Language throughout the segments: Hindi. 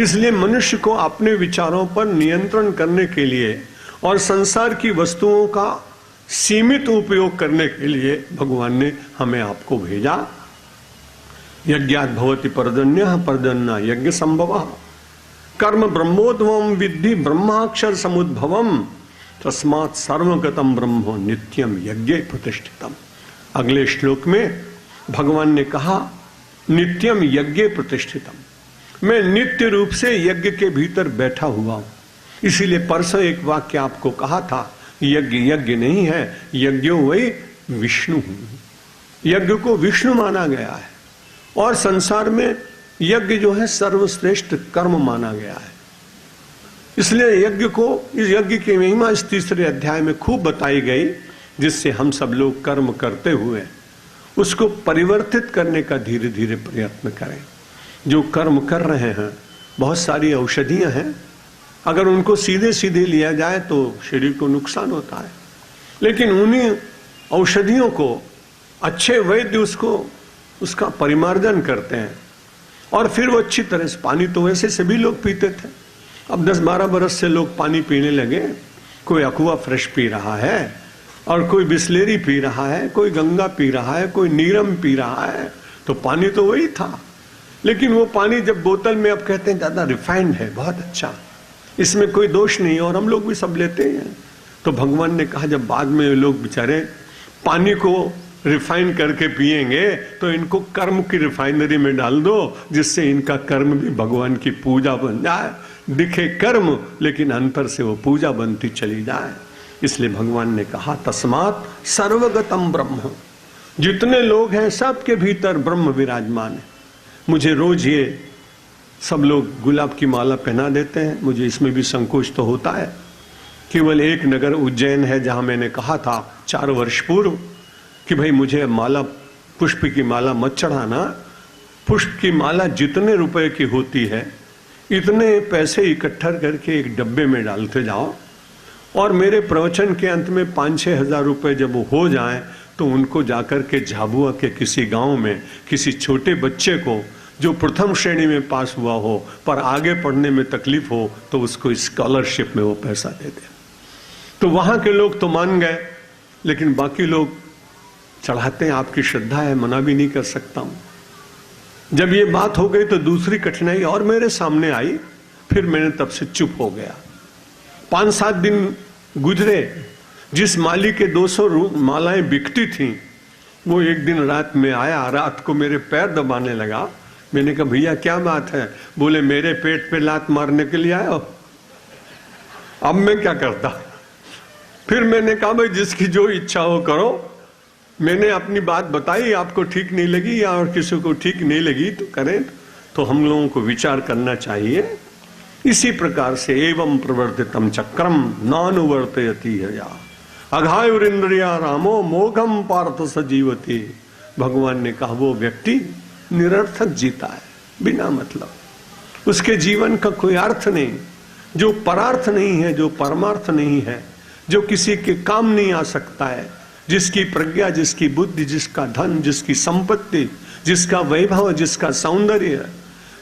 इसलिए मनुष्य को अपने विचारों पर नियंत्रण करने के लिए और संसार की वस्तुओं का सीमित उपयोग करने के लिए भगवान ने हमें आपको भेजा। यज्ञात् भवति पर्जन्यः पर्जन्य यज्ञ संभवः कर्म ब्रह्मोद्भवम् विद्धि ब्रह्माक्षर समुद्भवम् तस्मात् सर्वगतम् ब्रह्मो नित्यम यज्ञ प्रतिष्ठितम्। अगले श्लोक में भगवान ने कहा नित्यम यज्ञ प्रतिष्ठितम्, मैं नित्य रूप से यज्ञ के भीतर बैठा हुआ हूं। इसीलिए परसों एक वाक्य आपको कहा था, यज्ञ यज्ञ नहीं है, यज्ञो वही विष्णु। यज्ञ को विष्णु माना गया है और संसार में यज्ञ जो है सर्वश्रेष्ठ कर्म माना गया है। इसलिए यज्ञ को, इस यज्ञ की महिमा इस तीसरे अध्याय में खूब बताई गई, जिससे हम सब लोग कर्म करते हुए उसको परिवर्तित करने का धीरे धीरे प्रयत्न करें। जो कर्म कर रहे हैं, बहुत सारी औषधियां हैं, अगर उनको सीधे सीधे लिया जाए तो शरीर को नुकसान होता है, लेकिन उन्हीं औषधियों को अच्छे वैद्य उसका परिमार्जन करते हैं और फिर वो अच्छी तरह से, पानी तो वैसे सभी लोग पीते थे, अब 10-12 बरस से लोग पानी पीने लगे। कोई अक्वा फ्रेश पी रहा है और कोई बिस्लेरी पी रहा है, कोई गंगा पी रहा है, कोई नीरम पी रहा है, तो पानी तो वही था। लेकिन वो पानी जब बोतल में अब कहते हैं ज्यादा रिफाइंड है, बहुत अच्छा, इसमें कोई दोष नहीं, और हम लोग भी सब लेते हैं। तो भगवान ने कहा जब बाद में लोग बेचारे पानी को रिफाइन करके पिएंगे तो इनको कर्म की रिफाइनरी में डाल दो, जिससे इनका कर्म भी भगवान की पूजा बन जाए। दिखे कर्म लेकिन अंतर से वो पूजा बनती चली जाए। इसलिए भगवान ने कहा तस्मात् सर्वगतम ब्रह्म, जितने लोग हैं सबके भीतर ब्रह्म विराजमान है। मुझे रोज ये सब लोग गुलाब की माला पहना देते हैं, मुझे इसमें भी संकोच तो होता है। केवल एक नगर उज्जैन है जहां मैंने कहा था 4 वर्ष पूर्व कि भाई मुझे माला, पुष्प की माला मत चढ़ाना, पुष्प की माला जितने रुपए की होती है इतने पैसे इकट्ठा करके एक डब्बे में डालते जाओ, और मेरे प्रवचन के अंत में 5-6 हजार रुपए जब वो हो जाएं तो उनको जाकर के झाबुआ के किसी गांव में किसी छोटे बच्चे को जो प्रथम श्रेणी में पास हुआ हो पर आगे पढ़ने में तकलीफ हो तो उसको स्कॉलरशिप में वो पैसा दे दे। तो वहां के लोग तो मान गए, लेकिन बाकी लोग चढ़ाते हैं, आपकी श्रद्धा है, मना भी नहीं कर सकता हूं। जब ये बात हो गई तो दूसरी कठिनाई और मेरे सामने आई, फिर मैंने तब से चुप हो गया। 5-7 दिन गुजरे, जिस माली के 200 मालाएं बिकती थीं वो एक दिन रात में आया, रात को मेरे पैर दबाने लगा। मैंने कहा भैया क्या बात है? बोले मेरे पेट पे लात मारने के लिए आए हो। अब मैं क्या करता? फिर मैंने कहा भाई जिसकी जो इच्छा हो करो। मैंने अपनी बात बताई, आपको ठीक नहीं लगी या और किसी को ठीक नहीं लगी तो करें, तो हम लोगों को विचार करना चाहिए। इसी प्रकार से एवं प्रवर्तितम चक्रम नानुवर्तयति हया अघायुरिंद्रिया रामो मोघम पार्थ सजीवति। भगवान ने कहा वो व्यक्ति निरर्थक जीता है, बिना मतलब, उसके जीवन का कोई अर्थ नहीं, जो परार्थ नहीं है, जो परमार्थ नहीं है, जो किसी के काम नहीं आ सकता है, जिसकी प्रज्ञा, जिसकी बुद्धि, जिसका धन, जिसकी संपत्ति, जिसका वैभव, जिसका सौंदर्य,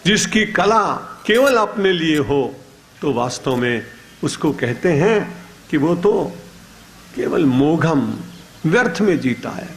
जिसकी कला केवल अपने लिए हो, तो वास्तव में उसको कहते हैं कि वो तो केवल मोघम, व्यर्थ में जीता है।